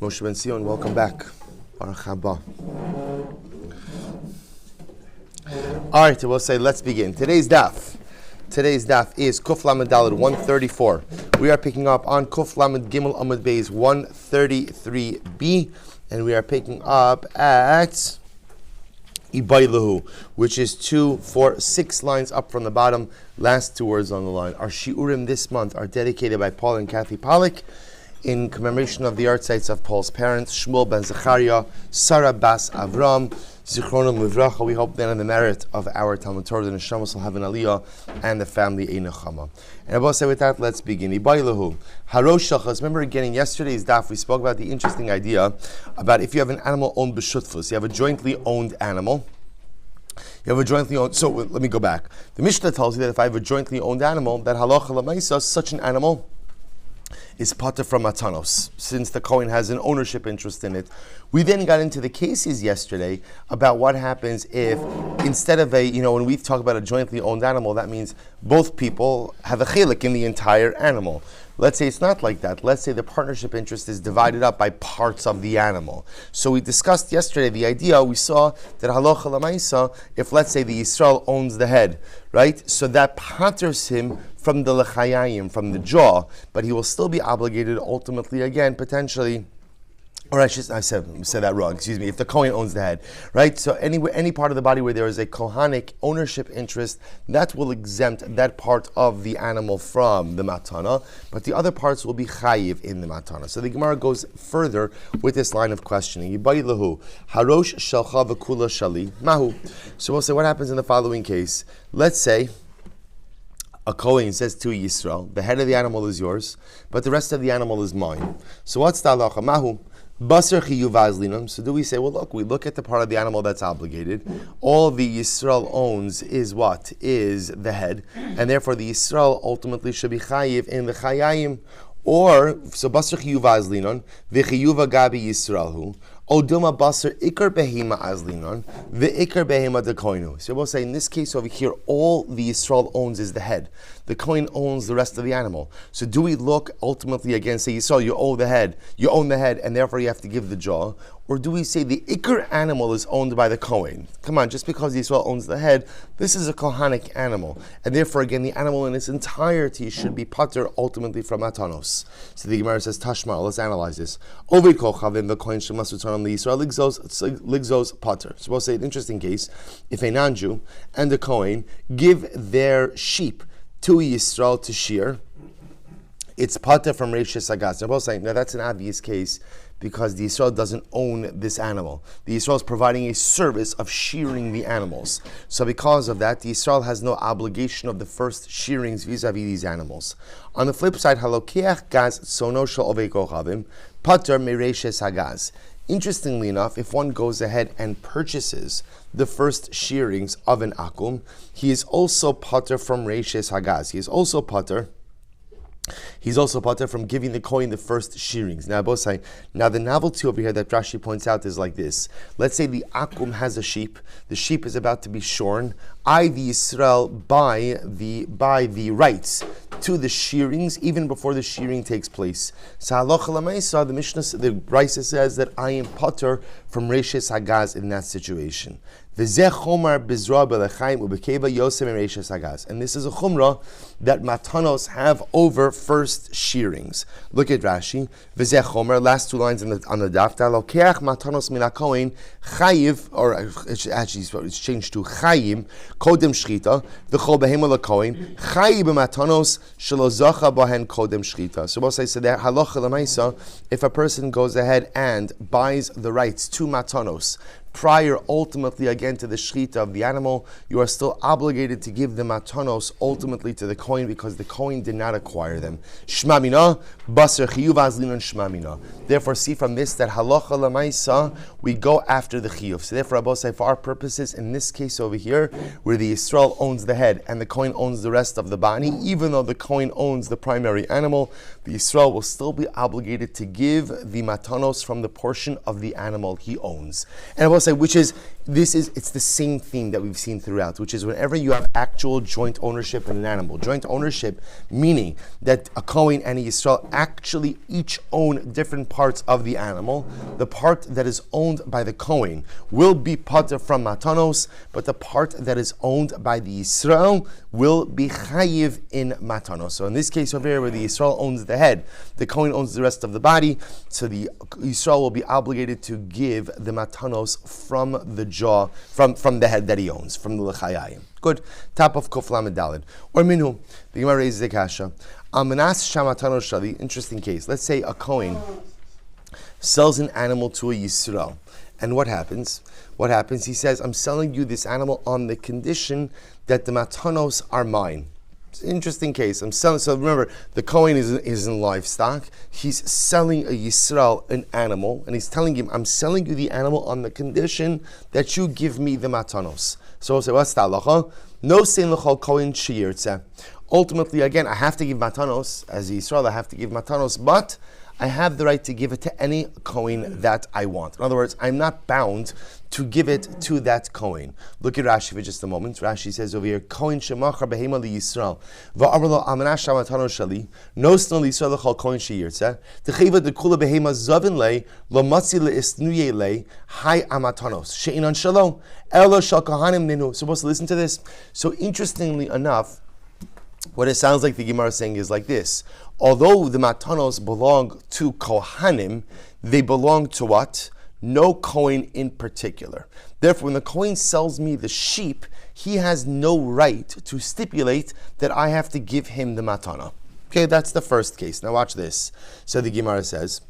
Moshe Ben Sion, welcome back. Baruch haba. All right, we'll say, let's begin. Today's daf is Kuf Lamed Daled 134. We are picking up on Kuf Lamed Gimel Amud Beis 133b, and we are picking up at Ibaylahu, which is 2, 4, 6 lines up from the bottom, last 2 words on the line. Our shiurim this month are dedicated by Paul and Kathy Pollack in commemoration of the yahrzeit of Paul's parents, Shmuel ben Zechariah, Sarah bas Avram, Zichronim Livracha. We hope that in the merit of our Talmud Torah, the Neshamos will have an aliyah and the family a nechama. And I will say with that, let's begin. Ibaylahu, Harosh Shachas. Remember again in yesterday's daf, we spoke about the interesting idea about if you have an animal owned b'shutfus, you have a jointly owned animal. So let me go back. The Mishnah tells you that if I have a jointly owned animal, that halacha l'maisa, such an animal is pater from matanos, since the Kohen has an ownership interest in it. We then got into the cases yesterday about what happens if instead of when we talk about a jointly owned animal, that means both people have a chelik in the entire animal. Let's say it's not like that. Let's say the partnership interest is divided up by parts of the animal. So we discussed yesterday the idea, we saw that halacha l'maisa, if let's say the Yisrael owns the head, right? So that paters him from the lechayayim, from the jaw, but he will still be obligated ultimately again, potentially, or I said that wrong, excuse me, if the Kohen owns the head, right? So any part of the body where there is a Kohanic ownership interest, that will exempt that part of the animal from the matana, but the other parts will be chayiv in the matana. So the Gemara goes further with this line of questioning. Yibaylahu, harosh shalcha v'kula shali, mahu. So we'll say what happens in the following case. Let's say a Kohen says to Yisrael, the head of the animal is yours, but the rest of the animal is mine. So what's the halacha? Mahu. Basar chiyuv azlinam. So do we say, well, we look at the part of the animal that's obligated. All the Yisrael owns is what? Is the head. And therefore the Yisrael ultimately should be chayiv in the chayayim. Or, so basar chiyuv azlinon, v'chiyuv agabi Yisraelhu. Oduma basar ikar behema azlinon, v'ikar behema de koinu. So we'll say in this case over here, all the Yisrael owns is the head. The Kohen owns the rest of the animal. So do we look ultimately again, say Yisrael, you own the head, and therefore you have to give the jaw? Or do we say the ikar animal is owned by the Kohen? Come on, just because Yisrael owns the head, this is a Kohanic animal. And therefore again, the animal in its entirety should be pater ultimately from matanos. So the Gemara says, Tashma, let's analyze this. Ovid kochavim, the Kohen shemas return the Yisrael ligzos pater. So we'll say an interesting case, if a non-Jew and the Kohen give their sheep to Yisrael to shear, it's pater from Reish Sagaz. Now, both saying, now that's an obvious case because the Yisrael doesn't own this animal. The Yisrael is providing a service of shearing the animals. So because of that, the Yisrael has no obligation of the first shearings vis-a-vis these animals. On the flip side, halokeach gaz sono shel ovei kochavim, pater mereish sagaz. Interestingly enough, if one goes ahead and purchases the first shearings of an akum, he is also pater from reishes hagaz. He is also pater. He's also pater from giving the Kohen the first shearings. Now, both saying, now the novelty over here that Rashi points out is like this. Let's say the akum has a sheep. The sheep is about to be shorn. I, the Yisrael, buy the rights to the shearings even before the shearing takes place. So halacha l'maisa, the Mishnah, the Brisa says that I am pater from reishes hagaz in that situation. And this is a chumrah that matanos have over first shearings. Look at Rashi. Last 2 lines on the daf. Matanos min hakohen chayiv, or it's changed to chayim kodem shchita v'chol behema lekohen chayiv b'matanos shelo zacha bahen kodem shchita. So we'll say that halacha l'maisa, if a person goes ahead and buys the rights to matanos prior ultimately again to the shechita of the animal, you are still obligated to give the matanos ultimately to the Kohen because the Kohen did not acquire them. Shma mina, basar chiyuv azlinon shma mina. Therefore, see from this that halacha l'maisa, we go after the chiyuv. So therefore, Abba say, for our purposes, in this case over here, where the Yisrael owns the head and the Kohen owns the rest of the body, even though the Kohen owns the primary animal, the Yisrael will still be obligated to give the matanos from the portion of the animal he owns. And I will say, which is It's the same theme that we've seen throughout, which is whenever you have actual joint ownership in an animal. Joint ownership meaning that a Kohen and a Yisrael actually each own different parts of the animal. The part that is owned by the Kohen will be pater from matanos, but the part that is owned by the Yisrael will be chayiv in matanos. So in this case over here, where the Yisrael owns the head, the Kohen owns the rest of the body, so the Yisrael will be obligated to give the matanos from the jaw, from the head that he owns, from the lechayayim. Good. Top of Kuf Lamed Daled. Or minhu. The Gemara raises the kasha. Amanas shamatanos shali. Interesting case. Let's say a Kohen sells an animal to a Yisrael. And what happens? What happens? He says, I'm selling you this animal on the condition that the matanos are mine. It's an interesting case. I'm selling. So remember, the Kohen is in livestock. He's selling a Yisrael an animal, and he's telling him, "I'm selling you the animal on the condition that you give me the matanos." So we'll say, "What's the halacha?" No sein l'chol Kohen sheyirtzeh. Ultimately, again, I have to give matanos as a Yisrael. I have to give matanos, but I have the right to give it to any Kohen that I want. In other words, I'm not bound to give it to that Kohen. Look at Rashi for just a moment. Rashi says over here, Kohen shemachar behema li Yisrael, va'amar lo amanash shamatano shali, no sno li Yisrael l'chol Kohen sheyirtzeh, t'cheva dekula behema zavin lei, lo matzi le'istnuye lei, hai amatanos, she'inan shalo, elo shal kohanim ninu. Supposed to listen to this? So interestingly enough, what it sounds like the Gemara is saying is like this. Although the matanos belong to Kohanim, they belong to what? No Kohen in particular. Therefore, when the Kohen sells me the sheep, he has no right to stipulate that I have to give him the matana. Okay, that's the first case. Now watch this. So the Gemara says,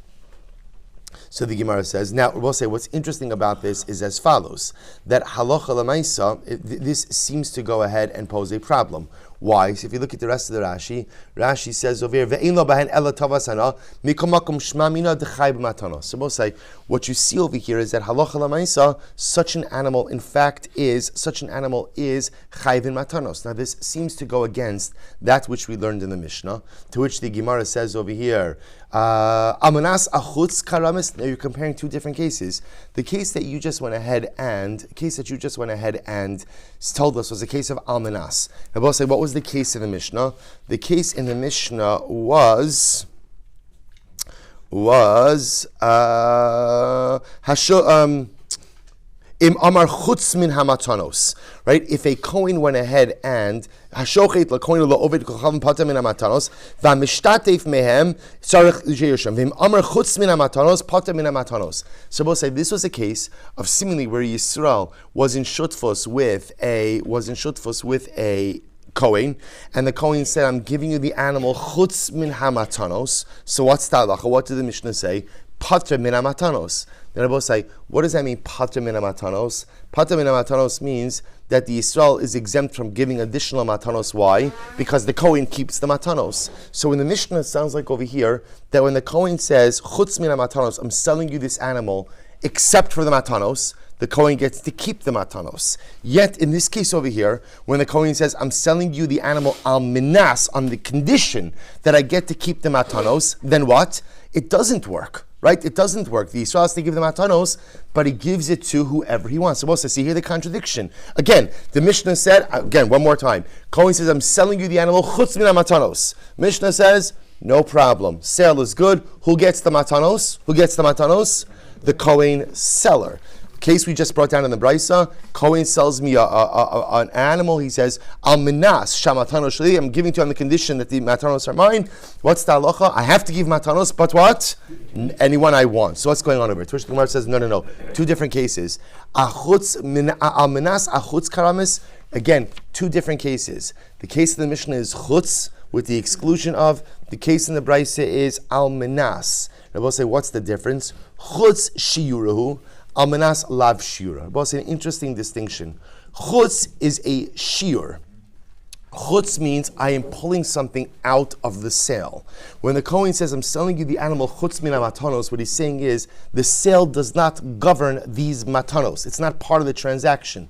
now we'll say what's interesting about this is as follows, that halacha l'maisa, this seems to go ahead and pose a problem. Why? So if you look at the rest of the Rashi, Rashi says over here, ve'ein lo bahen ela tavasana, mikom makom shma mina d'chai b'matanos. So we'll say, what you see over here is that halacha l'maisa, such an animal is chayv in matanos. Now this seems to go against that which we learned in the Mishnah, to which the Gemara says over here, amanas achutz karamis. Now you're comparing two different cases. The case that you just went ahead and told us was a case of almanas. I will say, what was the case in the Mishnah? The case in the Mishnah was Im Amar Chutz Min Hamatanos, right? If a Kohen went ahead and Hashochet LaKohen LaOved Kochav Pater Min Hamatanos VaMishtatev Mehem Tzarich Jeyusham V'Im Amar Chutz Min Hamatanos Pater Min Hamatanos. So we'll say this was a case of seemingly where Yisrael was in shutfus with a Kohen, and the Kohen said, I'm giving you the animal Chutz Min Hamatanos. So what's the halacha? What did the Mishnah say? Pater Min Hamatanos. Then I both say, what does that mean, Pater Min Hamatanos? Pater Min Hamatanos means that the Yisrael is exempt from giving additional matanos. Why? Because the Kohen keeps the matanos. So in the Mishnah, it sounds like over here, that when the Kohen says, Chutz Min Hamatanos, I'm selling you this animal, except for the matanos, the Kohen gets to keep the matanos. Yet, in this case over here, when the Kohen says, I'm selling you the animal al minas on the condition that I get to keep the matanos, then what? It doesn't work, right? It doesn't work. The Yisrael has to give the matanos, but he gives it to whoever he wants. So we'll see here the contradiction. Again, the Mishnah said, one more time, Kohen says, I'm selling you the animal chutz min matanos. Mishnah says, no problem. Sale is good. Who gets the matanos? The Kohen seller. Case we just brought down in the Brisa, Kohen sells me an animal. He says, Al minas shamatanos shali. I'm giving to you on the condition that the matanos are mine. What's the halacha? I have to give matanos, but what? Anyone I want. So what's going on over here? Tush Gemara says, no. Two different cases. Al minas achutz karamis. Again, two different cases. The case of the Mishnah is chutz with the exclusion of. The case in the Brisa is al minas. I will say, what's the difference? Chutz shiyurahu. Almanas lav shiur. But it's an interesting distinction. Chutz is a shiur. Chutz means I am pulling something out of the sale. When the Kohen says, I'm selling you the animal chutz min matanos, what he's saying is, the sale does not govern these matanos. It's not part of the transaction.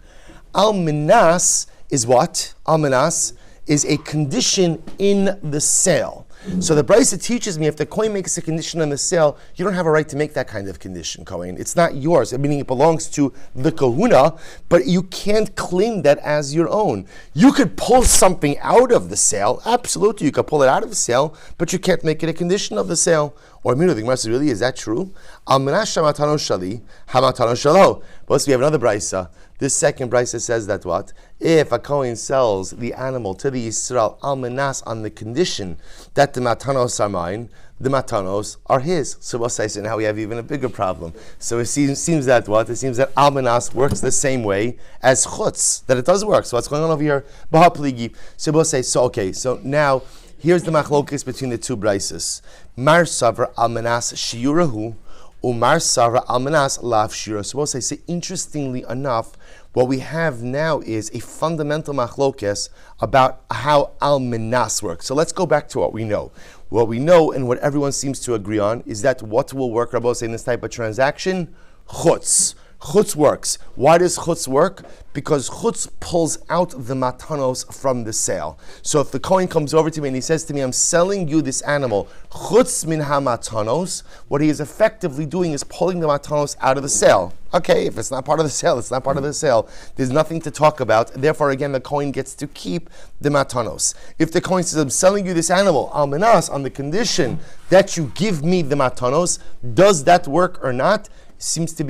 Almanas is what? Almanas is a condition in the sale. So the Brisa teaches me if the Kohen makes a condition on the sale, you don't have a right to make that kind of condition, Kohen. It's not yours, meaning it belongs to the kahuna, but you can't claim that as your own. You could pull something out of the sale, absolutely, you could pull it out of the sale, but you can't make it a condition of the sale. Or the Gemara says, really, is that true? But we have another Brisa. This second Brisa says that what? If a Kohen sells the animal to the Yisrael almanas on the condition that the matanos are mine, the matanos are his. So we'll say, so now we have even a bigger problem. So it seems that what? It seems that almanas works the same way as chutz, that it does work. So what's going on over here? Baha pligi. So we'll say, so now here's the machlokes between the two Brises. Mar savra almanas shiurahu, umar savra almanas lav shiura. So we'll say, interestingly enough, what we have now is a fundamental machlokes about how almanas works. So let's go back to what we know. What we know and what everyone seems to agree on is that what will work, Rabbi, in this type of transaction? Chutz. Chutz works. Why does chutz work? Because chutz pulls out the matanos from the sale. So if the Kohen comes over to me and he says to me, I'm selling you this animal, chutz min ha-matanos, what he is effectively doing is pulling the matanos out of the sale. Okay, if it's not part of the sale, it's not part of the sale. There's nothing to talk about. Therefore, again, the Kohen gets to keep the matanos. If the Kohen says, I'm selling you this animal, almanas, on the condition that you give me the matanos, does that work or not? It is a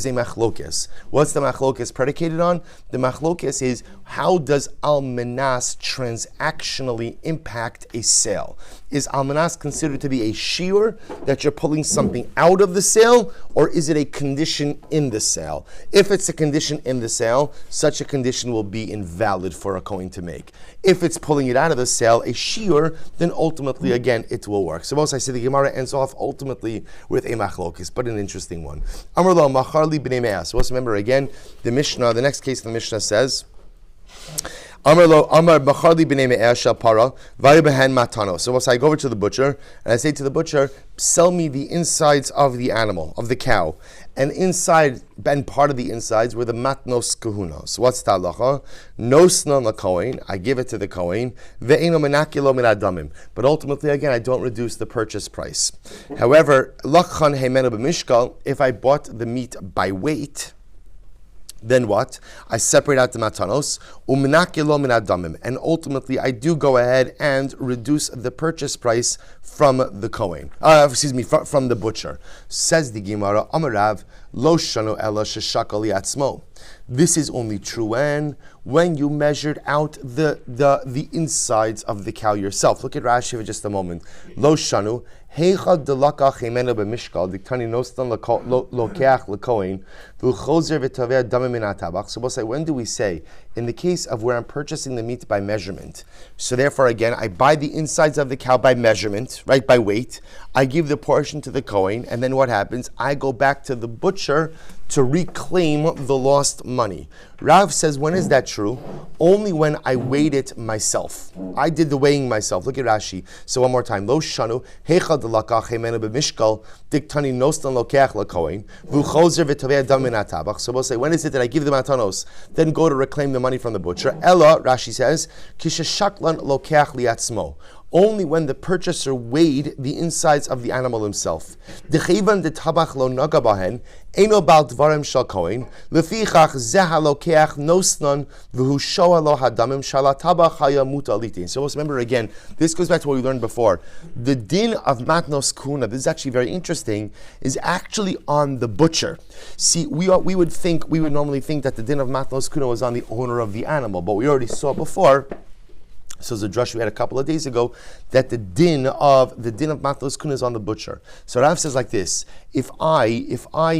machlokes. What's the machlokes predicated on? The machlokes is, how does almanas transactionally impact a sale? Is almanas considered to be a shiur, that you're pulling something out of the sale, or is it a condition in the sale? If it's a condition in the sale, such a condition will be invalid for a Kohen to make. If it's pulling it out of the sale, a shiur, then ultimately, again, it will work. So most I say the Gemara ends off ultimately with a machlokes, but an interesting one. Amar lo machar li b'nei me'ah. So let's remember again, the Mishnah, the next case of the Mishnah says, Amar machar li b'nei me'ah shel para v'ayu behen matano. So once I go over to the butcher and I say to the butcher, sell me the insides of the animal, of the cow, and inside and part of the insides were the matnos kahuna. So what's the halacha? Nosna l'kohen, I give it to the kohen, ve'eno menakilo min adamim. But ultimately, again, I don't reduce the purchase price. However, lachan heimenu b'mishkal, if I bought the meat by weight, then what? I separate out the matanos, umnakilo min adamim, and ultimately I do go ahead and reduce the purchase price from the Kohen. From the butcher. Says the Gemara, Amarav, lo shanu ela sheshakal yatzmo. This is only true when you measured out the insides of the cow yourself. Look at Rashi for just a moment. Lo shanu. So when do we say, in the case of where I'm purchasing the meat by measurement, so therefore again, I buy the insides of the cow by measurement, right, by weight, I give the portion to the Kohen, and then what happens? I go back to the butcher to reclaim the lost money. Rav says, when is that true? Only when I weighed it myself. I did the weighing myself. Look at Rashi. So one more time. Lo shanu heichad delakach heimenu b'mishkal diktani nostan lokeach lakohen v'chozer v'tovei adam min hatabach. So we'll say, when is it that I give the matanos, then go to reclaim the money from the butcher? Ella, Rashi says, kishashaklan lokeach liatzmo. Only when the purchaser weighed the insides of the animal himself. Dechivan de tabach lo naga bahen, eno bal dvarem shal kohen, lefichach zeh halokeach nosnan v'hu shoa lo hadamim shalatabach hayamut alitin. So let's remember again, this goes back to what we learned before. The din of matnos kuna, this is actually very interesting, is actually on the butcher. See, we would normally think that the din of matnos kuna was on the owner of the animal, but we already saw before. So the drush we had a couple of days ago, that the din of matlos kuna is on the butcher. So Rav says like this: if I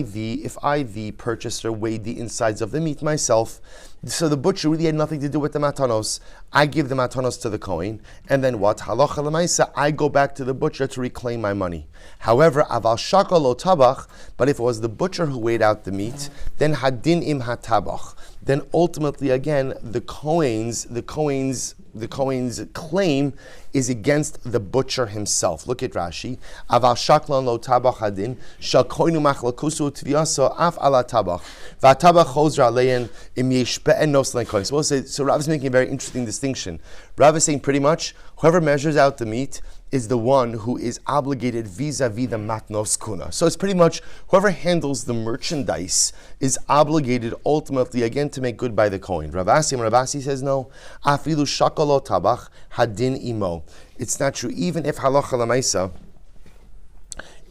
the purchaser weighed the insides of the meat myself, so the butcher really had nothing to do with the matanos. I give the matanos to the Kohen, and then what? Halacha l'maisa, I go back to the butcher to reclaim my money. However, aval shakal lo tabach, but if it was the butcher who weighed out the meat, then hadin im hatabach. Then ultimately, again, the Kohen's claim is against the butcher himself. Look at Rashi. Aval shaklan lo tabach hadin shal koinu machlakusu tviyaso af ala tabach v'tabach chozra alein im yishbe'en noslen koin. So Rav is making a very interesting distinction. Rav is saying pretty much whoever measures out the meat is the one who is obligated vis-a-vis the matnos kuna. So it's pretty much whoever handles the merchandise is obligated ultimately again to make good by the coin. Rav Asi says no. Afilu shakalo tabach hadin imo. It's not true. Even if halacha lamaisa,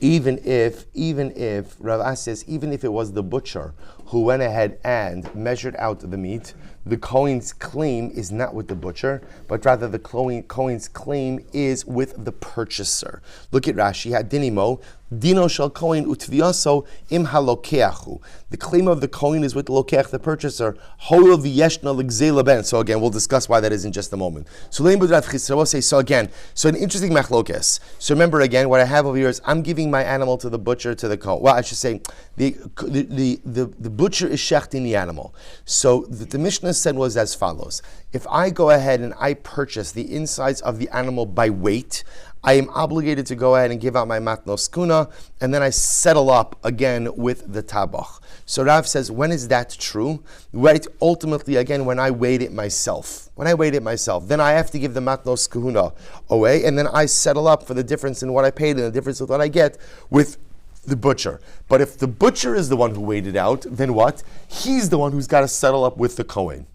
even if Rav Asi says, even if it was the butcher who went ahead and measured out the meat, the Kohen's claim is not with the butcher, but rather the Kohen's claim is with the purchaser. Look at Rashi. Hadinimo, dino shel Kohen utviaso im halokeachu. The claim of the Kohen is with the lokeach, the purchaser. Hoil v'yeshna l'gzei ben. So again, we'll discuss why that is in just a moment. So leim b'drav chisra will say, so again, so an interesting machlokes. So remember again, what I have over here is I'm giving my animal to the butcher, to the Kohen. Well, I should say, the butcher is shechting the animal. So the Mishnah said was as follows. If I go ahead and I purchase the insides of the animal by weight, I am obligated to go ahead and give out my matnos kuna, and then I settle up again with the tabach. So Rav says, when is that true? Right, ultimately, again, when I weighed it myself. Then I have to give the matnos kuna away, and then I settle up for the difference in what I paid and the difference in what I get with the butcher. But if the butcher is the one who weighed it out, then what? He's the one who's got to settle up with the Kohen.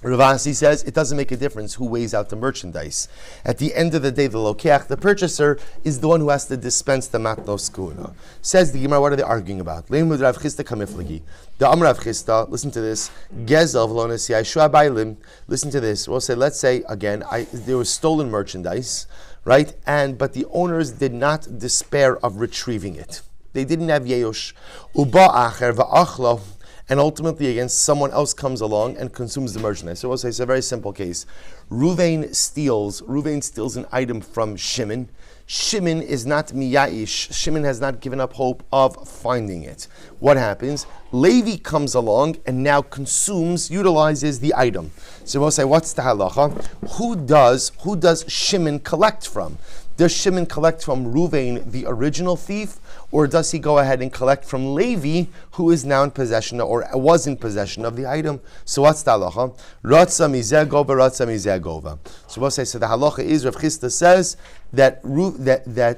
Rav Asi says it doesn't make a difference who weighs out the merchandise. At the end of the day, the lokeach, the purchaser, is the one who has to dispense the matnos kuna. Says the Gemara, what are they arguing about? Leimud Rav Chisda kamiflagi. The Amr Rav Chisda, listen to this. Gezel v'lonesi Yeshua bailim. Listen to this. We'll say, let's say again, there was stolen merchandise, right? But the owners did not despair of retrieving it. They didn't have yeyosh. Uba acher va'achlo. And ultimately, again, someone else comes along and consumes the merchandise. So we'll say it's a very simple case. Ruvain steals an item from Shimon. Shimon is not miyaish. Shimon has not given up hope of finding it. What happens? Levi comes along and now utilizes the item. So we'll say, what's the halacha? Who does Shimon collect from? Does Shimon collect from Ruvain, the original thief, or does he go ahead and collect from Levi, who is now in possession or was in possession of the item? So what's the halacha? Ratza mizeh gova, ratza mizeh gova. So we'll say, so the halacha is, Rav Chisda says that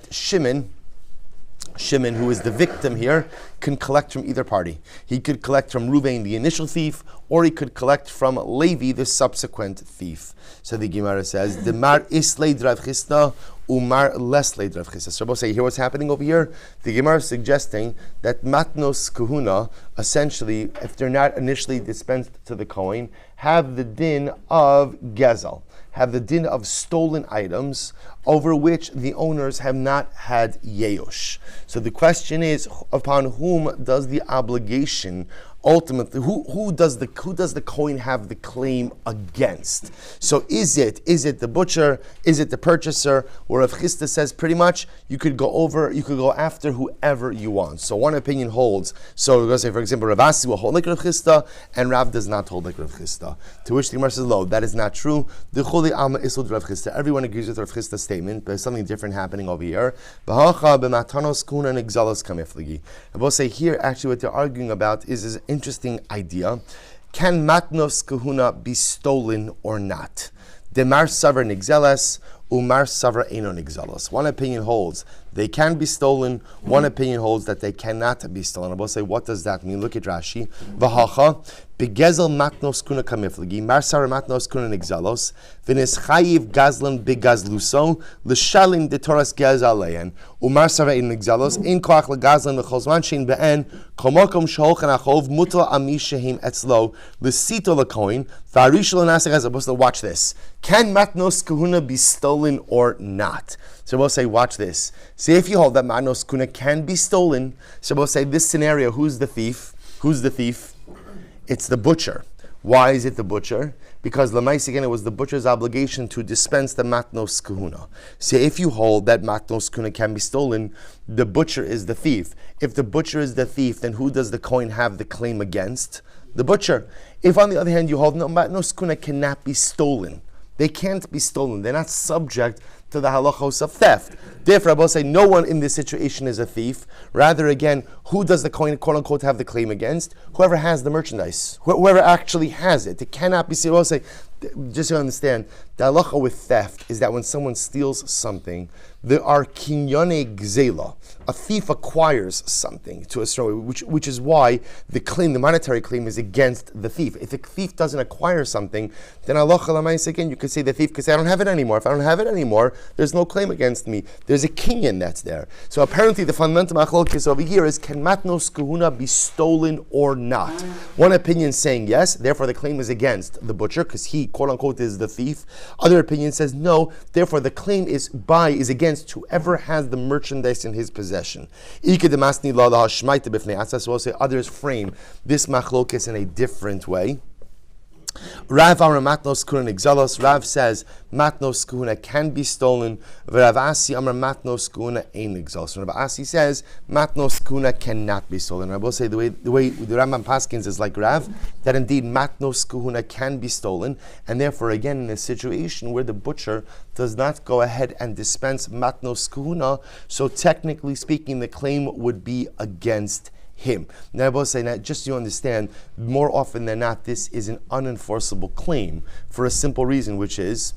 Shimon, who is the victim here, can collect from either party. He could collect from Ruvain, the initial thief, or he could collect from Levi, the subsequent thief. So the Gemara says, "Demar islei Rav Chisda, umar leslei Rav Chisda." So we'll say, you hear what's happening over here? The Gemara is suggesting that matnos kahuna, essentially, if they're not initially dispensed to the Kohen, have the din of gezel, have the din of stolen items over which the owners have not had yeyosh. So the question is, upon whom does the obligation ultimately, who does the Kohen have the claim against? So is it the butcher? Is it the purchaser? Where Rav Chisda says pretty much you could go after whoever you want. So one opinion holds. So we're going to say, for example, Rav Asi will hold like Rav Chisda, and Rav does not hold like Rav Chisda. To which the Gemara says, "Lo, that is not true. The Chuli Alma Isud Rav Chisda." Everyone agrees with Rav Chisda's statement, but there's something different happening over here. V'hacha b'matanos kuna and exalos kamiflagi. I will say here, actually, what they're arguing about is interesting idea. Can matnos kahuna be stolen or not? Demar savar nigzelas, umar savar eno nigzelas. One opinion holds they can be stolen. One opinion holds that they cannot be stolen. I will say, what does that mean? Look at Rashi. V'hacha begezel matnos kuna kamiflagi, mar savar matnos kuna nigzelos, v'nis chayiv gazlan begazluso, l'shalim de toras gezaleyen, umar savar eno nigzelos, in koach legazlan v'chol shein be'en, komokom sholchan achov mutal ami shehim etzlo, l'sito lekoin, v'arish l'nasech. Watch this. Can matnos kahuna be stolen or not? So we'll say, watch this. See, if you hold that matnos kuna can be stolen, so we'll say this scenario, who's the thief? It's the butcher. Why is it the butcher? Because l'mais again, it was the butcher's obligation to dispense the matnos kahuna. So if you hold that matnos kuna can be stolen, the butcher is the thief. If the butcher is the thief, then who does the Kohen have the claim against? The butcher. If on the other hand you hold no matnos kuna cannot be stolen, They can't be stolen. They're not subject to the halachos of theft. Therefore, I will say no one in this situation is a thief. Rather, again, who does the coin, quote unquote, have the claim against? Whoever has the merchandise, whoever actually has it. It cannot be. I will say, just so you understand, the halacha with theft is that when someone steals something, there are kinyane gzela. A thief acquires something to a story, which is why the claim, the monetary claim, is against the thief. If the thief doesn't acquire something, then halacha l'maisa, again, you could say the thief could say, I don't have it anymore. If I don't have it anymore, there's no claim against me. There's a kinyan that's there. So apparently the fundamental machlokes over here is, can matnos kahuna be stolen or not? One opinion saying yes, therefore the claim is against the butcher because he, quote unquote, is the thief. Other opinion says no, therefore the claim is against whoever has the merchandise in his possession. So say others frame this machlokes in a different way. Rav Amar matnos kahuna exalos. Rav says matnos kahuna can be stolen. Rav Asi Amar matnos kahuna ein exalos. Rav Asi says matnos kahuna cannot be stolen. I will say the way the Rambam Paskins is like Rav, that indeed matnos kahuna can be stolen, and therefore again in a situation where the butcher does not go ahead and dispense matnos kahuna, so technically speaking the claim would be against him. Now I will say that just so you understand, more often than not, this is an unenforceable claim for a simple reason, which is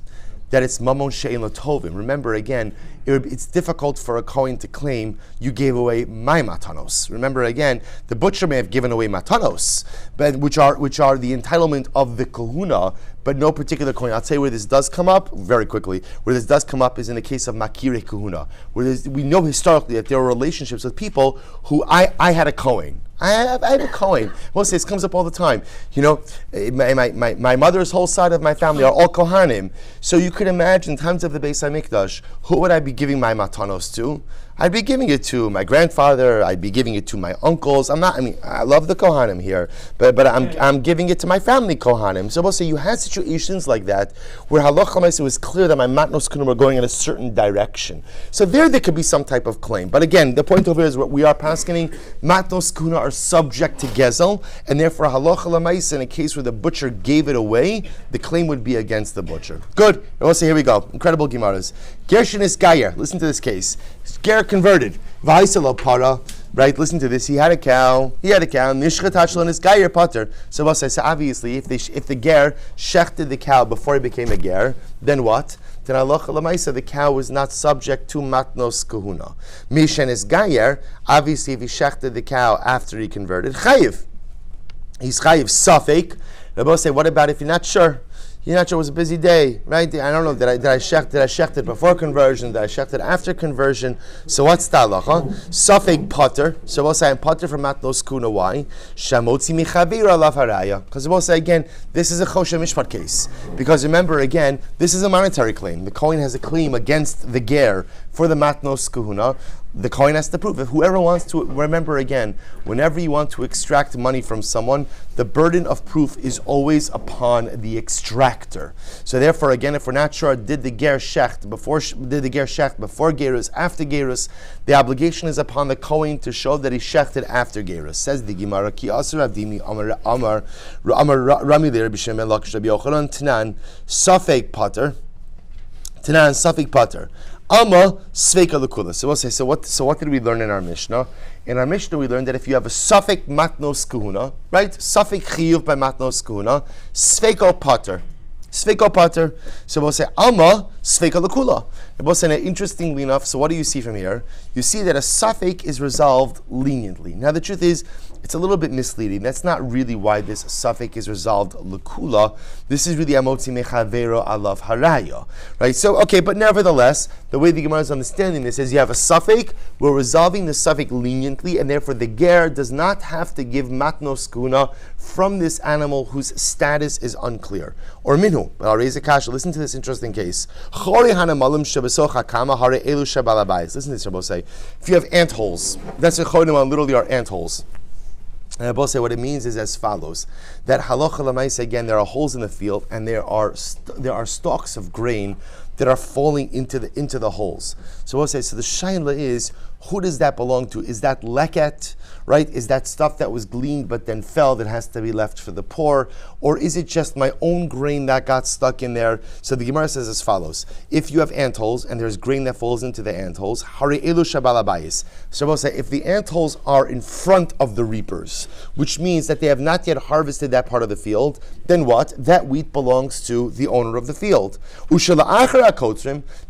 that it's mamon she'en l'tovim. Remember again, it's difficult for a kohen to claim you gave away my matanos. Remember again, the butcher may have given away matanos, but which are the entitlement of the kahuna, but no particular kohen. I'll tell you where this does come up very quickly. Where this does come up is in the case of makire kahuna, where we know historically that there are relationships with people who I had a kohen. I have a kohen. We'll say this comes up all the time. You know, my mother's whole side of my family are all kohanim. So you could imagine times of the Beis HaMikdash, who would I be giving my matanos to? I'd be giving it to my grandfather. I'd be giving it to my uncles. I love the kohanim here, but I'm giving it to my family kohanim. So we'll say you had situations like that where halacha l'maaseh was clear that my matnos kahuna were going in a certain direction. So there could be some type of claim. But again, the point over here is what we are paskening. Matnos kahuna are subject to gezel, and therefore halacha l'maaseh in a case where the butcher gave it away, the claim would be against the butcher. Good. We'll say here we go. Incredible gemaras. Gershin is gayer. Listen to this case. Ger converted. Vaisalo para. Right, listen to this. He had a cow. Nishcha tachlon is gayer pater. So we'll say, so obviously, if the ger shechted the cow before he became a ger, then what? Then halacha l'maisa, the cow was not subject to matnos kahuna. Mishen is gayer. Obviously, if he shechted the cow after he converted, chayiv. He's chayiv safek. We'll say, what about if you're not sure? You're not sure it was a busy day, right? I don't know. Did I shecht it before conversion? Did I shecht it after conversion? So what's the halacha? Safek potter. So we'll say I'm potter from matnos kahuna. Why? Shamotzi michavira alav haraya. Because we'll say again, this is a choshen mishpat case. Because remember again, this is a monetary claim. The kohen has a claim against the ger for the matnos kahuna. The kohen has to prove. If whoever wants to, remember again, whenever you want to extract money from someone, the burden of proof is always upon the extractor. So therefore, again, if we're not sure, did the ger shecht before gerus, after gerus, the obligation is upon the kohen to show that he shechted after gerus. Says the Gemara, Ki asur avdimi amar rami le Rabbi Shmuel lakish Rabbi Yochanan Tanan safek pater. Tanan safek pater. Alma sveika lekula. So we'll say. So what did we learn in our Mishnah? In our Mishnah, we learned that if you have a safek matnos kahuna, right? Safek chiyuv by matnos kahuna, sveiko pater. Sveiko pater. So we'll say alma sveika lekula. And we'll say, interestingly enough, so what do you see from here? You see that a safek is resolved leniently. Now the truth is, it's a little bit misleading. That's not really why this safek is resolved lekula. This is really amotzi mechavero alav haraya, right? So okay, but nevertheless, the way the Gemara is understanding this is you have a safek. We're resolving the safek leniently, and therefore the ger does not have to give matnos kahuna from this animal whose status is unclear. Or minhu. But I'll raise a kasha. Listen to this interesting case. Listen to this, Rabbi say. If you have ant holes, that's what chodim literally are ant holes. And I both say what it means is as follows: that halacha l'maisa, again, there are holes in the field, and there are stalks of grain that are falling into the holes. So we'll say, so the shaila is, who does that belong to? Is that leket, right? Is that stuff that was gleaned but then fell that has to be left for the poor? Or is it just my own grain that got stuck in there? So the Gemara says as follows. If you have ant holes and there's grain that falls into the ant holes, Hari Elu Shabalabayis. So we'll say if the ant holes are in front of the reapers, which means that they have not yet harvested that part of the field, then what? That wheat belongs to the owner of the field.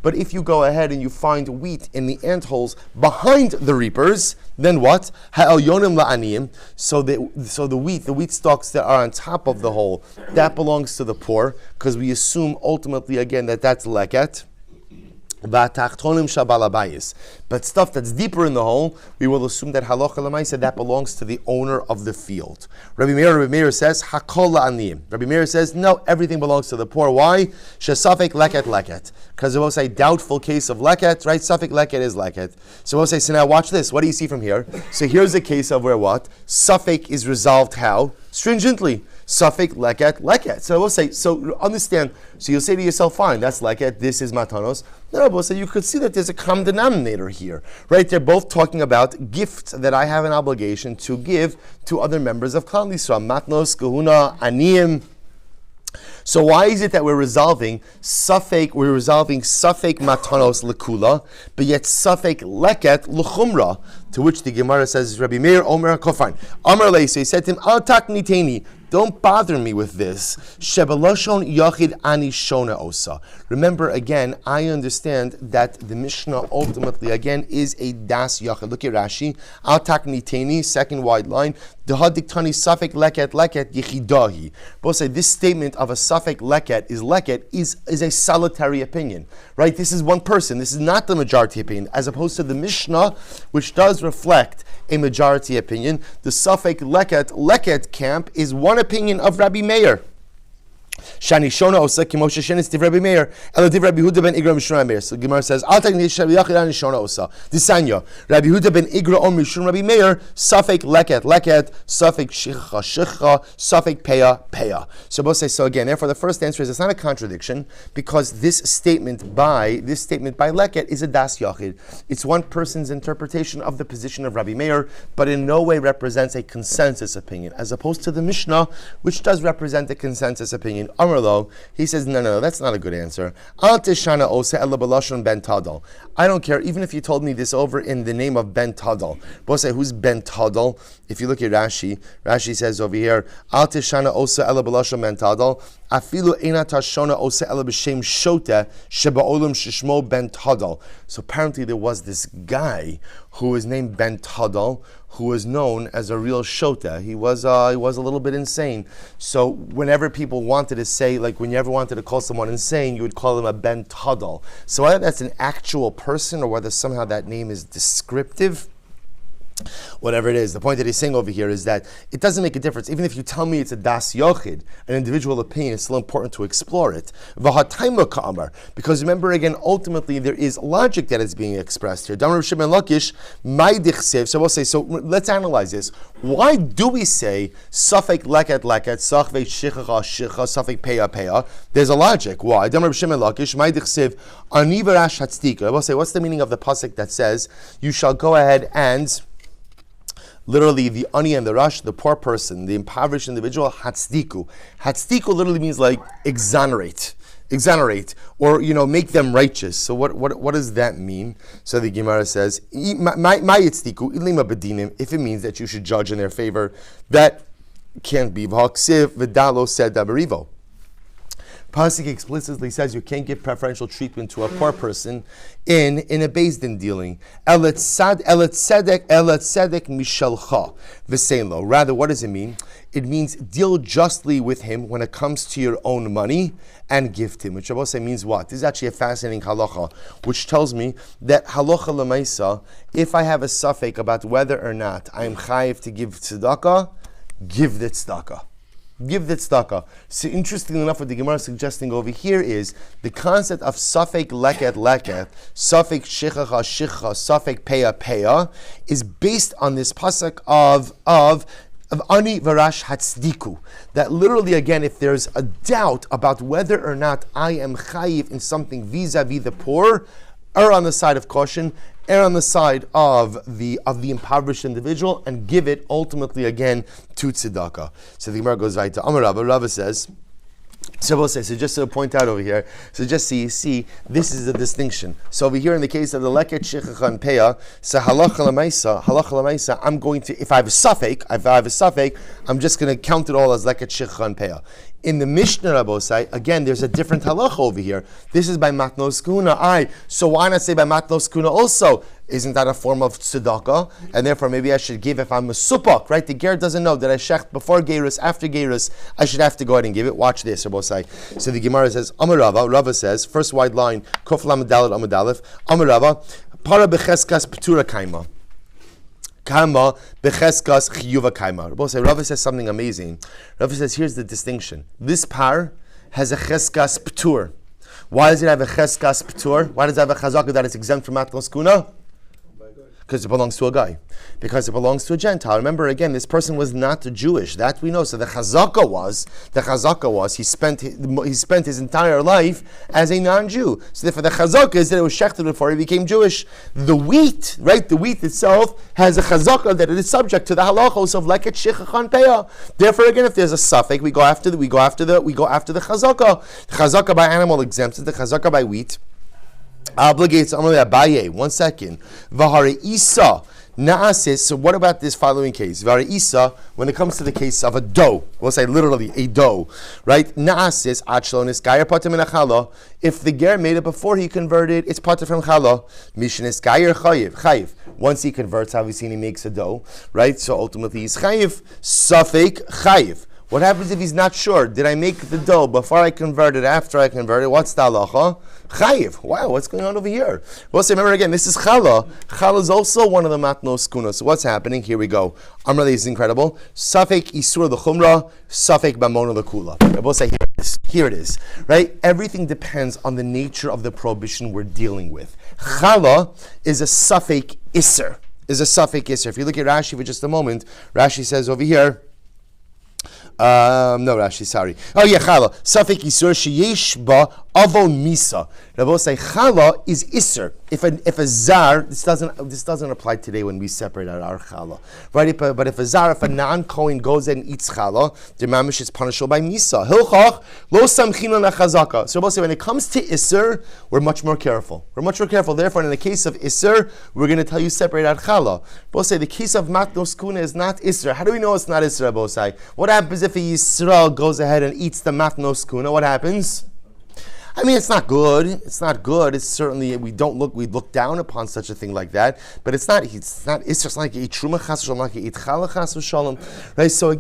But if you go ahead and you find wheat in the ant holes behind the reapers, then what? So the wheat stalks that are on top of the hole, that belongs to the poor, because we assume ultimately again that that's leket. But stuff that's deeper in the hole, we will assume that halacha l'maisa that belongs to the owner of the field. Rabbi Meir says hakol la'aniyim. Rabbi Meir says no, everything belongs to the poor. Why? Shesafek leket. Because we'll say doubtful case of leket, right? Safek leket is leket. So we'll say, so now watch this. What do you see from here? So here's a case of where what? Safek is resolved how? Stringently. Safek leket. So we'll say, so understand, so you'll say to yourself, fine, that's leket, this is matanos. No, but so you could see that there's a common denominator here, right? They're both talking about gifts that I have an obligation to give to other members of Klal Yisrael. Matnos, kahuna, aniyim. So why is it that we're resolving safek matanos lekula, but yet safek leket l'chumra? To which the Gemara says, Rabbi Meir Omer Kofan. Amar Lei, so he said to him, Al takniteni, don't bother me with this. Shebeloshon yachid ani shona osa. Remember again, I understand that the Mishnah ultimately again is a das yachid. Look at Rashi. Al takniteni, second wide line. Dehadik safek leket yichidahi. Both say this statement of a safek leket is a solitary opinion, right? This is one person. This is not the majority opinion, as opposed to the Mishnah, which does reflect a majority opinion. The safek leket camp is one opinion of Rabbi Meir. Shani Shona Osa Kimosha Shenis Div Rabbi Meir Ela Div Rabbi Huda ben Igra Mishra Meir. So Gemara says Al Tagni Shav Yachid Ani Shona Osa Disanya Rabbi Huda ben Igra Om Mishra Rabbi Meir Safek leket Safek Shicha Safek Peya. So both say so again. Therefore, the first answer is it's not a contradiction because this statement by leket is a das yachid. It's one person's interpretation of the position of Rabbi Meir, but in no way represents a consensus opinion, as opposed to the Mishnah, which does represent a consensus opinion. Amarlo, he says, no, that's not a good answer. I don't care, even if you told me this over in the name of Ben Tadal. Both say, who's Ben Tadal? If you look at Rashi says over here, Al Tishana Osa Ela Balashon Ben Tadal, Afilu Eina Tashona Osa Ela B'Shem Shota Sheba Olam Shishmo Ben Tadal. So apparently there was this guy who was named Ben Tadal, who was known as a real shota. He was a little bit insane. So whenever people wanted to say, like when you ever wanted to call someone insane, you would call him a Ben Tadal. So whether that's an actual person or whether somehow that name is descriptive, whatever it is, the point that he's saying over here is that it doesn't make a difference. Even if you tell me it's a das yochid, an individual opinion, it's still important to explore it. Because remember again, ultimately there is logic that is being expressed here. So we'll say, so let's analyze this. Why do we say safek leket, safek shicha, safek peya? There's a logic. Why? We'll say, what's the meaning of the pasuk that says, you shall go ahead and literally, the ani and the rush, the poor person, the impoverished individual, hatzdiku. Hatzdiku literally means like exonerate, or make them righteous. So what does that mean? So the Gemara says, if it means that you should judge in their favor, that can't be. V'haksiv v'dalo said daberivo. Pasuk explicitly says you can't give preferential treatment to a poor person in a Beis Din dealing. Elet tzedek mishalcha v'sein. Rather, what does it mean? It means deal justly with him when it comes to your own money and gift him. Which I will say means what? This is actually a fascinating halacha, which tells me that halacha l'maisa, if I have a suffix about whether or not I am chayiv to give tzedakah, give the tzedakah. Give the tzedakah. So interestingly enough, what the Gemara is suggesting over here is the concept of safek leket, safek shicha, safek peya is based on this pasuk of ani v'rash hatzdiku. That literally, again, if there's a doubt about whether or not I am chayiv in something vis-a-vis the poor, err on the side of caution err on the side of the impoverished individual and give it ultimately again to tzedakah. So the Gemara goes right to Amar Rava. Rava says. So we'll say, so just to point out over here, so just so you see, this is the distinction. So over here in the case of the leket shechicha and peah, so halacha l'maisa, I'm going to, if I have a suffix, I'm just going to count it all as leket shechicha and peah. In the Mishnah Rabbosai, again, there's a different halacha over here. This is by matnos kuna. So why not say by matnos kuna also? Isn't that a form of tzedakah? And therefore, maybe I should give if I'm a supak, right? The ger doesn't know that I shecht before gerus, after gerus. I should have to go ahead and give it. Watch this, Rabbosai. So the Gemara says, Amar Rava. Rava says, first wide line, Kuf Lamed Dalet Amud Aleph. Amar Rava, para becheskas p'tura kaima. Kama becheskas chiyuva kaima. Rava says something amazing. Rava says, here's the distinction. This par has a cheskas p'tur. Why does it have a cheskas p'tur? Why does it have a chazaka that it's exempt from matnos kuna? Because it belongs to a guy. Because it belongs to a Gentile. Remember, again, this person was not Jewish. That we know. So the chazaka was, he spent his entire life as a non-Jew. So therefore the chazaka is that it was shechted before he became Jewish. The wheat, right, the wheat itself has a chazaka that it is subject to the halachos of leket shechachan peah. Therefore, again, if there's a suffix, we go after the chazaka. The chazaka by animal exempts it, the chazaka by wheat obligates Abaye. 1 second. Vahare Isa Naasis. So what about this following case? Vahare Isa, when it comes to the case of a dough, we'll say literally a dough, right? Naasis Achlonis Gayer Pater min Chala. If the ger made it before he converted, it's Pater from Chala. Mishanis Gayer Chayiv. Once he converts, obviously he makes a dough, right? So ultimately he's Chayiv. Safek Chayiv. What happens if he's not sure? Did I make the dough before I converted, after I converted? What's the halacha? Chayiv. Wow, what's going on over here? Well, so remember again, this is chala. Chala is also one of the matnos kuna. So what's happening? Here we go. Amrali is incredible. Safek isur the chumra, safek bamona the kula. I will say here it is. Right? Everything depends on the nature of the prohibition we're dealing with. Chala is a safek iser. If you look at Rashi for just a moment, Rashi says over here. No, Rashi, sorry. Oh yeah, chala. Safek isur sheyesh ba avon misa. Rabbi say chala is isur. If a zar, this doesn't apply today when we separate out our chala, right? But if a non-Kohen goes and eats chala, the mamish is punishable by misa. Hilchach lo samchina nachazaka. So Rabbi say when it comes to isur, we're much more careful. Therefore, in the case of isur, we're going to tell you separate out chala. Rabbi say the case of matnos kuna is not isur. How do we know it's not isur? Rabbi say what happens if a Yisrael goes ahead and eats the matnos kuna? What happens? I mean, it's not good. It's certainly, we look down upon such a thing like that. But it's not just like eat truma chas v'shalom, like eat challah chas v'shalom. Right? So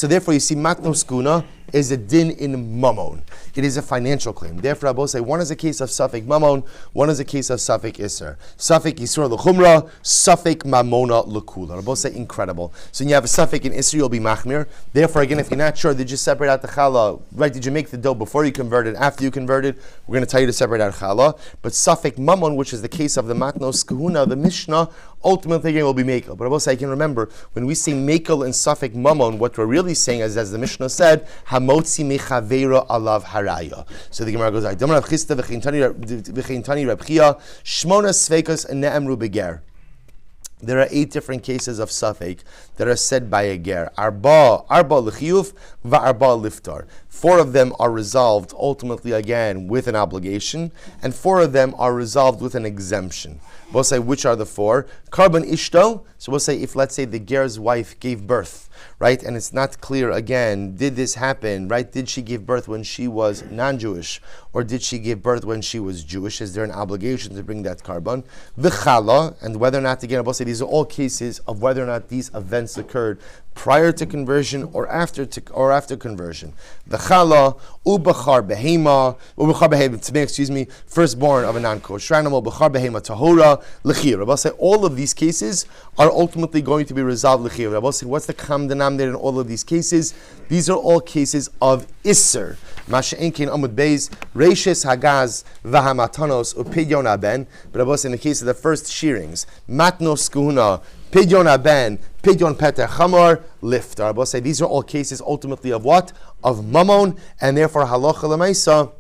therefore you see matnos kuna is a din in mammon. It is a financial claim. Therefore, I both say one is a case of safek mammon, one is a case of safek iser. Safek isur l'chumra, safek mamona l'kula. I both say incredible. So when you have a safek in iser, you'll be machmir. Therefore, again, if you're not sure, did you separate out the challah? Right? Did you make the dough before you converted? After you converted? We're going to tell you to separate out challah. But safek mammon, which is the case of the matnos kahuna, the Mishnah, ultimately again will be mekel. But I will say, I can remember when we say mekel and safek mammon, what we're really saying is, as the Mishnah said, hamotzi mechavera alav haraya. So the Gemara goes, "Dam Rav Chisda v'cheintani Rab Chia shmona sveikas and ne'emru beger." There are 8 different cases of safek that are said by a ger. Arba l'chiyuf va'arba liftar. 4 of them are resolved ultimately again with an obligation, and 4 of them are resolved with an exemption. We'll say which are the 4. Karban ishto. So we'll say if let's say the ger's wife gave birth, right, and it's not clear again, did this happen, right? Did she give birth when she was non-Jewish, or did she give birth when she was Jewish? Is there an obligation to bring that karban? V'chala, and whether or not, again, we'll say these are all cases of whether or not these events occurred prior to conversion or after conversion. The chala ubachar behema, firstborn of a non-kosher animal, bachar behema tahora l'chir. Rabbi say all of these cases are ultimately going to be resolved l'chir. Rabbi say what's the common denominator in all of these cases? These are all cases of isser. Masha'enkin amud beis reishes hagaz v'hamatanos upidyon aben. But Rabbi say in the case of the first shearings, matnos kuhuna, pidyon aben, pidyon peter chamor, lift. Rabbi say these are all cases ultimately of what? Of mammon, and therefore halacha l'maisa.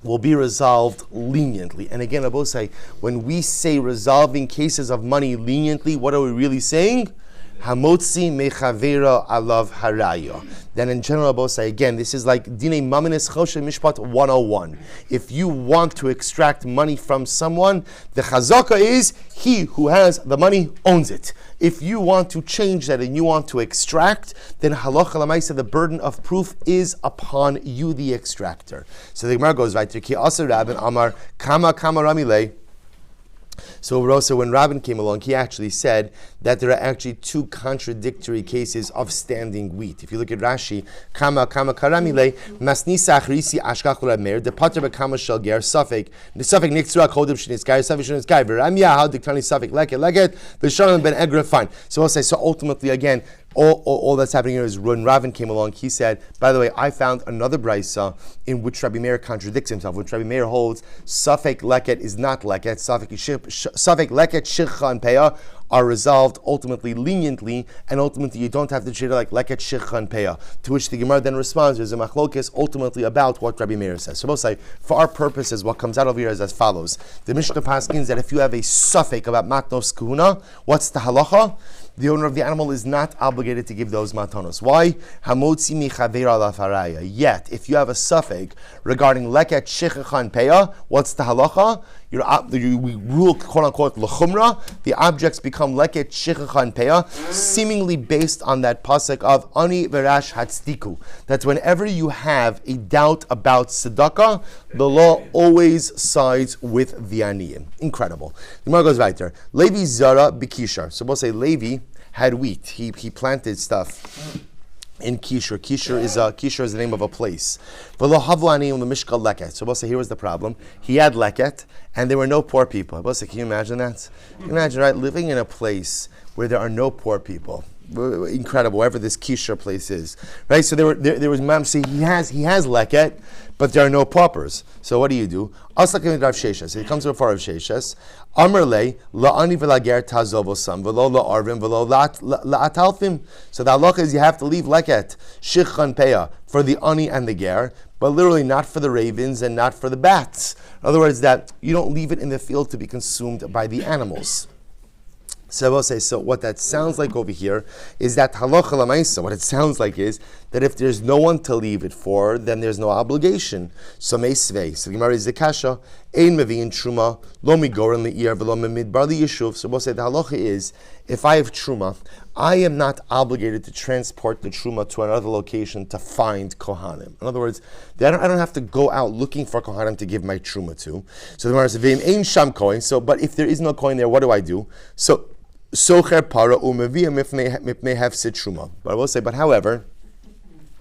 will be resolved leniently. And again, I will say, when we say resolving cases of money leniently, what are we really saying? Hamotzi mechavera alav haraya. Then in general, I will say again, this is like Dinei Maminis Choshe Mishpat 101. If you want to extract money from someone, the chazaka is he who has the money owns it. If you want to change that and you want to extract, then halacha l'maisa, the burden of proof is upon you, the extractor. So the Gemara goes right to Ki Aser Rabin Amar Kama Ramilei. So Rosa, when Rabin came along, he actually said that there are actually two contradictory cases of standing wheat. If you look at Rashi, Kama Karamile, Masnisa Achrisi Ashkach Rameir, the Pater Bekama Shalger, Safek, the Safek Nixra Kodim Shinitzkai, Safek Shinitzkai, Veramia, how Diktani Safek Leket, Visharan Ben Egra, fine. So I'll say, so ultimately again, all that's happening here is when Ravin came along, he said, by the way, I found another brisa in which Rabbi Meir contradicts himself, which Rabbi Meir holds, Safek Leket is not Leket, Safek Leket, Shircha, and Peah are resolved ultimately leniently, and ultimately you don't have to treat it like Leket, Shircha, and Peah. To which the Gemara then responds, there's a machlokes ultimately about what Rabbi Meir says. So we'll say, for our purposes, what comes out of here is as follows. The Mishnah paskins that if you have a Safek about Matnos Kahuna, what's the halacha? The owner of the animal is not obligated to give those matanos. Why? Hamotzi michavera lafaraya. Yet, if you have a suffix regarding leket shechecha peah, what's the halacha? We rule, quote unquote, l'chumra. The objects become leket shechecha peah, seemingly based on that pasuk of ani verash hatzdiku. That's whenever you have a doubt about tzedakah, the law always sides with the aniyim. Incredible. The Gemara goes right there. Levi zara b'kishar. So we'll say Levi had wheat. He planted stuff in Kishar. Kishar is the name of a place. So we'll say here was the problem. He had leket, and there were no poor people. We'll say, can you imagine that? Can you imagine, right? Living in a place where there are no poor people. Incredible, wherever this Kishar place is, right? So there was Mam. See, he has leket, but there are no paupers. So what do you do? Aslakim Rav Sheshes. He comes before Rav Sheshes. Amarle la'ani v'lager tazovosam v'lo la'arvim v'lo la'atalfim. So the halacha is you have to leave leket shichan peah for the ani and the ger, but literally not for the ravens and not for the bats. In other words, that you don't leave it in the field to be consumed by the animals. So I will say, so what that sounds like over here is that halacha l'maisa. What it sounds like is that if there's no one to leave it for, then there's no obligation. So meisvei. So the Gemara is the kasha. Ein mevi'in truma lo migoren le'ir v'lo memidbar liyishuv. So we'll say the halacha is, if I have truma, I am not obligated to transport the truma to another location to find kohanim. In other words, I don't have to go out looking for kohanim to give my truma to. So the Gemara says, "Ve'im ein sham kohen." So, but if there is no kohen there, what do I do? So socher para umevia mipnei hefsid truma. But I will say, but however,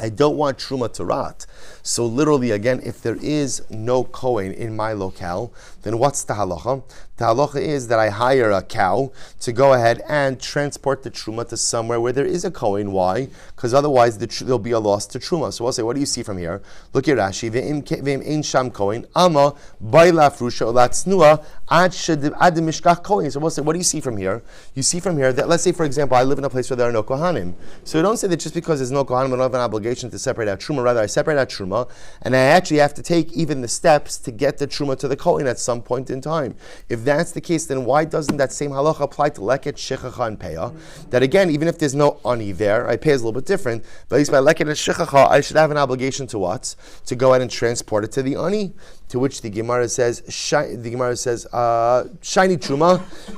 I don't want truma to rot. So literally, again, if there is no kohen in my locale, then what's the halacha? The halacha is that I hire a cow to go ahead and transport the truma to somewhere where there is a kohen. Why? Because otherwise there'll be a loss to truma. So we'll say, what do you see from here? Look at Rashi. Ve'im ein sham kohen ama baila frusha olatznua ad mishkach kohen. So we'll say, what do you see from here? You see from here that, let's say, for example, I live in a place where there are no kohanim. So don't say that just because there's no kohanim, I don't have an obligation to separate out truma. Rather, I separate out truma, and I actually have to take even the steps to get the truma to the kohen at some point in time. If that's the case, then why doesn't that same halacha apply to leket shechacha and peah? That again, even if there's no ani there, I pay is a little bit different, but at least by leket and shechacha, I should have an obligation to what? To go ahead and transport it to the ani. To which the Gemara says, shiny truma,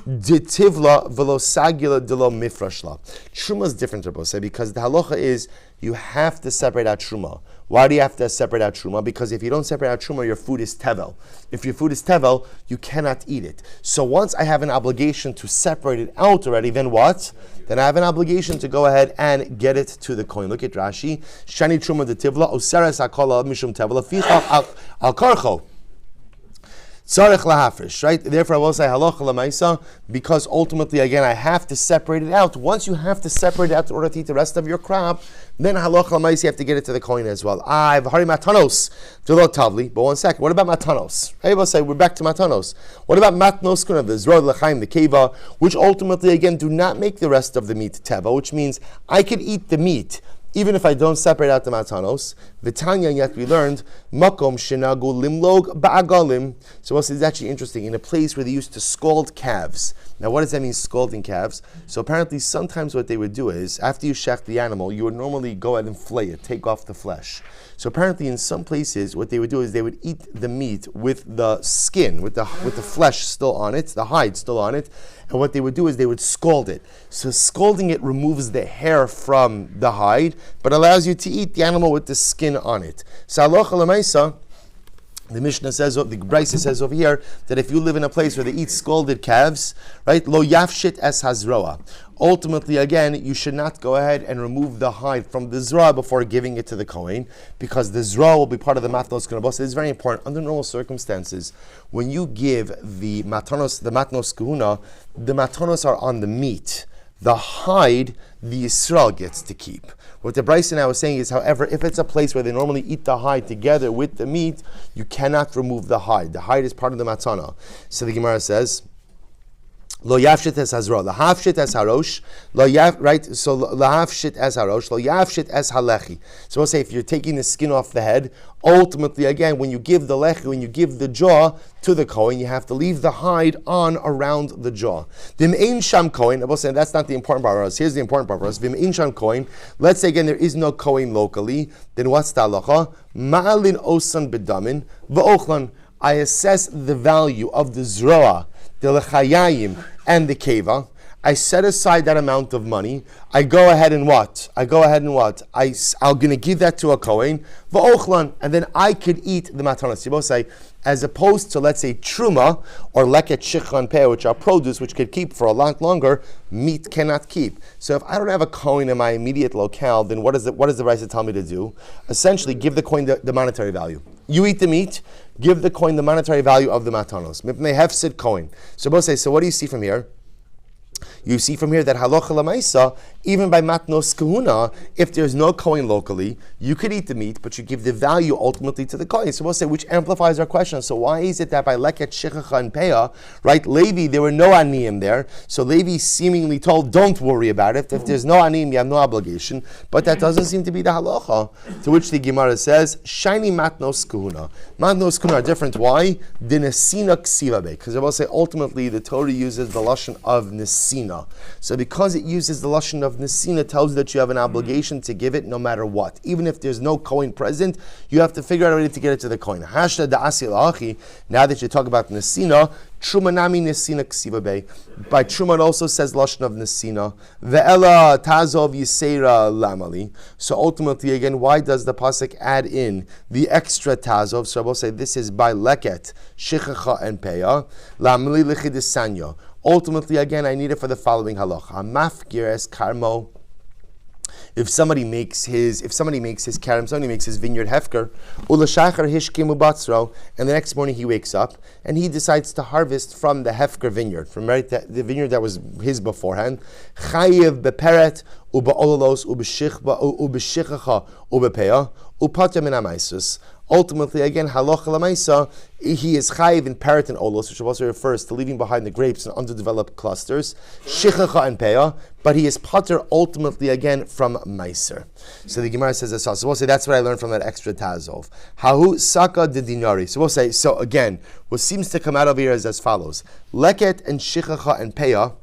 ditivla velo sagila delo mifrashla. Truma is different, because the halacha is you have to separate out truma. Why do you have to separate out truma? Because if you don't separate out truma, your food is tevel. If your food is tevel, you cannot eat it. So once I have an obligation to separate it out already, then what? Then I have an obligation to go ahead and get it to the kohen. Look at Rashi. Shani truma de tivla, oseres akola mishum tevla, ficha al karcho. Tzarech lahafresh, right? Therefore, I will say halacha lemaisa, because ultimately, again, I have to separate it out. Once you have to separate it out in order to eat the rest of your crop, then halacha lemaisa, you have to get it to the kohen as well. I've hari matanos v'lo tavli. But one second, what about matanos? I will say we're back to matanos. What about matnos kuna, the zrod lechaim, the keva, which ultimately, again, do not make the rest of the meat teva, which means I could eat the meat even if I don't separate out the matanos, Vitanya, yet we learned, Makom shenagu limlog ba'agalim. So what's actually interesting, in a place where they used to scald calves. Now what does that mean, scalding calves? So apparently sometimes what they would do is, after you shecht the animal, you would normally go ahead and flay it, take off the flesh. So apparently in some places, what they would do is they would eat the meat with the skin, with the flesh still on it, the hide still on it, and what they would do is they would scald it. So scalding it removes the hair from the hide, but allows you to eat the animal with the skin on it. So halacha l'maisa, the Mishnah says, the Brisa says over here, that if you live in a place where they eat scalded calves, right, lo yafshit es hazroa. Ultimately, again, you should not go ahead and remove the hide from the zra before giving it to the Kohen, because the zra will be part of the matnos kunabos. It's very important. Under normal circumstances, when you give the matnos kuhuna, the matnos are on the meat. The hide, the Yisrael gets to keep. What the Bryson now is saying is, however, if it's a place where they normally eat the hide together with the meat, you cannot remove the hide. The hide is part of the matana. So the Gemara says, Lo yafshit es hazro, la hafshit es harosh, right? So la hafshit es harosh, lo yafshit es halechi. So we'll say if you're taking the skin off the head, ultimately again, when you give the lechi, when you give the jaw to the Kohen, you have to leave the hide on around the jaw. Vim ein sham Kohen, I will say that's not the important part for us. Here's the important part for us. Vim ein sham Kohen. Let's say again there is no Kohen locally. Then what's the halacha? Ma'alin osan bedamin va'ochlan. I assess the value of the zroa, the lechayayim, and the keva. I set aside that amount of money. I go ahead and what? I'm going to give that to a Kohen, va'ochlan, and then I could eat the matanos. You both say, as opposed to, let's say, truma or leket shichan peh, which are produce, which could keep for a lot longer, meat cannot keep. So if I don't have a Kohen in my immediate locale, then what does the Brisa tell me to do? Essentially, give the Kohen the monetary value. You eat the meat, give the Kohen the monetary value of the matanos. Mipnei hefsid Kohen. So both say, so what do you see from here? You see from here that halacha l'maisa, even by matnos kahuna, if there's no Kohen locally, you could eat the meat, but you give the value ultimately to the Kohen. So we'll say, which amplifies our question. So why is it that by leket shechacha and peah, right, Levi, there were no aniyim there, so Levi seemingly told, don't worry about it. If there's no aniyim, you have no obligation. But that doesn't seem to be the halacha. To which the Gemara says, shiny matnos kahuna. Matnos kahuna are different. Why? The nesina ksiva be. Because I will say, ultimately, the Torah uses the lashon of nesina. So because it uses the lashon of nesina, tells you that you have an obligation to give it no matter what. Even if there's no Kohen present, you have to figure out a way to get it to the Kohen. Hashda da'asi la'achi, now that you talk about nesina, Truma nami nesina ksiva be. By Truma it also says lashon of nesina. Ve'ela tazov yiseira lamali. So ultimately, again, why does the pasuk add in the extra tazov? So I will say this is by leket, shichacha, and peah. Lamali lichidisanya. Ultimately, again, I need it for the following halacha. Mafgir es karmo. If somebody makes his karam, somebody makes his vineyard hefker, ulashachar hishkimu batzro, and the next morning he wakes up and he decides to harvest from the hefker vineyard, from the vineyard that was his beforehand. Chayiv beperet ubaololos ubeshichacha ubepeah upatem min amaisus. Ultimately, again, halacha l'maisa, he is chayiv in parrot and olos, which also refers to leaving behind the grapes in underdeveloped clusters, shichacha and peah, but he is pater ultimately again from meiser. So the Gemara says this. So we'll say that's what I learned from that extra tazov. Hahu saka de dinari. So we'll say, so again, what seems to come out of here is as follows: leket and shichacha and peah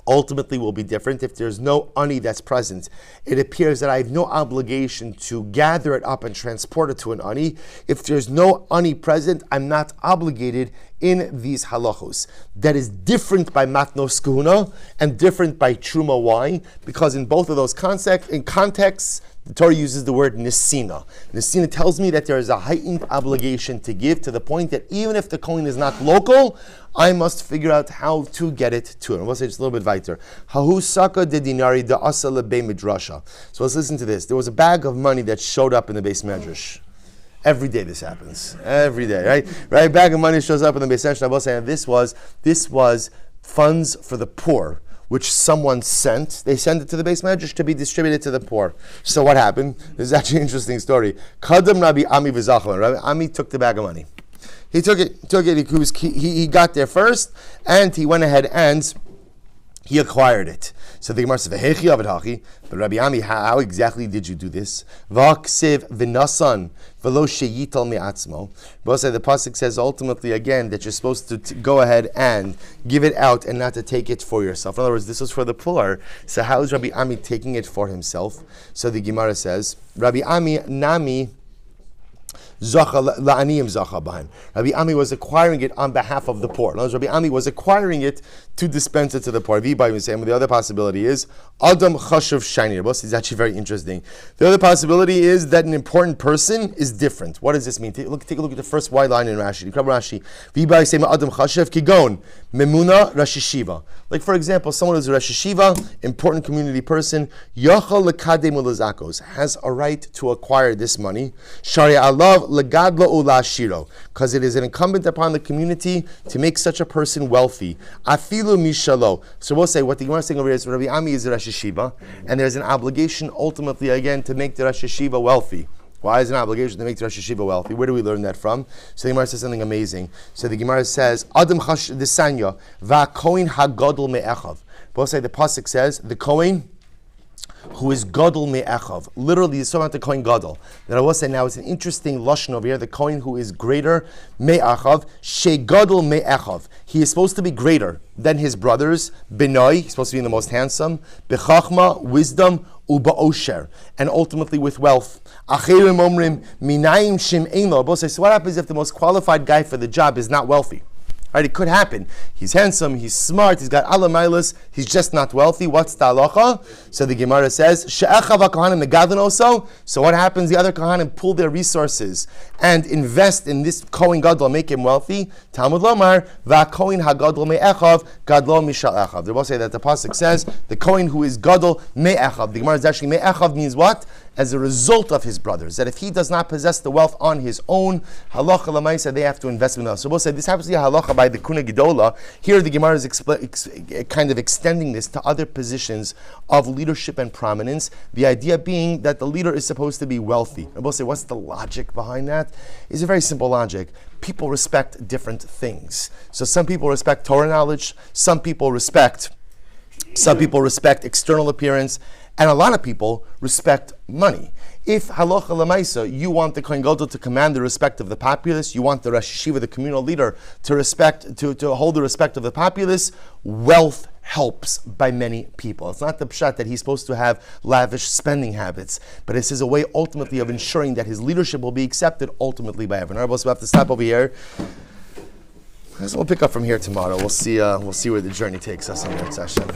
ultimately will be different. If there's no ani that's present, it appears that I have no obligation to gather it up and transport it to an ani. If there's no ani present, I'm not obligated in these halachos. That is different by matnos kahuna and different by truma. Why? Because in both of those contexts, the Torah uses the word nesina. Nesina tells me that there is a heightened obligation to give, to the point that even if the Kohen is not local, I must figure out how to get it to him. We'll say just a little bit weiter. Hahu saka de dinari da asa lebe midrasha. So let's listen to this. There was a bag of money that showed up in the base medrash. Every day this happens. Every day, right? Bag of money shows up in the base medrash. I will say this was funds for the poor, which someone sent. They sent it to the base medrash to be distributed to the poor. So what happened? This is actually an interesting story. Kadam Rabbi Ami v'Zachlon. Rabbi Ami took the bag of money. He took it. He got there first, and he went ahead and He acquired it. So the Gemara says, "Vehechi avad hachi." But Rabbi Ami, how exactly did you do this? V'aksiv v'nasan v'lo sheyital me'atzmo. But the pasuk says ultimately again that you're supposed to go ahead and give it out and not to take it for yourself. In other words, this was for the poor. So how is Rabbi Ami taking it for himself? So the Gemara says, Rabbi Ami nami. Rabbi Ami was acquiring it on behalf of the poor. In other words, Rabbi Ami was acquiring it to dispense it to the poor. The other possibility is Adam Chashav Shiny. This is actually very interesting. The other possibility is that an important person is different. What does this mean? Take a look at the first white line in Rashi. Adam Chashav Kigon Memuna Rosh Yeshiva. Like for example, someone who's a Rosh Yeshiva, important community person, Yachal Lekadem Ulazakos, has a right to acquire this money. Shari Alav Legadlo Ulashiro, because it is an incumbent upon the community to make such a person wealthy. Afilu Mishalo. So we'll say what the Gemara is saying over here is Rabbi Ami is a Rosh Yeshiva, and there's an obligation ultimately again to make the Rosh Yeshiva wealthy. Why is it an obligation to make the Rosh Yeshiva wealthy? Where do we learn that from? So the Gemara says something amazing. So the Gemara says, Adam Chash Desanya, Va'koin hagadol me'echav. We'll say the pasuk says, the Kohen who is gadol me'echav. Literally, it's talking about the Kohen gadol. Then I will say now it's an interesting lashon over here. The Kohen who is greater me'echav, she gadol me'echav. He is supposed to be greater than his brothers. Benoi, he's supposed to be the most handsome. Bechachma, wisdom, uba-osher, and ultimately with wealth. Acherim omrim minayim shim'ein lo. So what happens if the most qualified guy for the job is not wealthy? Right, it could happen. He's handsome, he's smart, he's got alamailas, he's just not wealthy. What's the halacha? So the Gemara says, She'echav ha'kohanim megadlin also. So what happens? The other kohanim pull their resources and invest in this Kohen gadol, make him wealthy. Talmud lomar, va'kohen hagadol me'echav, gadol mishal echav. They both say that the pasuk says, the Kohen who is gadol me'echav. The Gemara is actually me'echav means what? As a result of his brothers. That if he does not possess the wealth on his own, halacha l'maisa, they have to invest in us. So we'll say this happens to be a halacha by the Kuna Gedola. Here the Gemara is kind of extending this to other positions of leadership and prominence. The idea being that the leader is supposed to be wealthy. And we'll say, what's the logic behind that? It's a very simple logic. People respect different things. So some people respect Torah knowledge, some people respect external appearance, and a lot of people respect money. If halacha l'maisa, you want the Kohen Gadol to command the respect of the populace, you want the Rosh Yeshiva, the communal leader, to hold the respect of the populace, wealth helps by many people. It's not the pshat that he's supposed to have lavish spending habits, but this is a way ultimately of ensuring that his leadership will be accepted ultimately by everyone. All right, so we have to stop over here. So we'll pick up from here tomorrow. We'll see where the journey takes us on that session.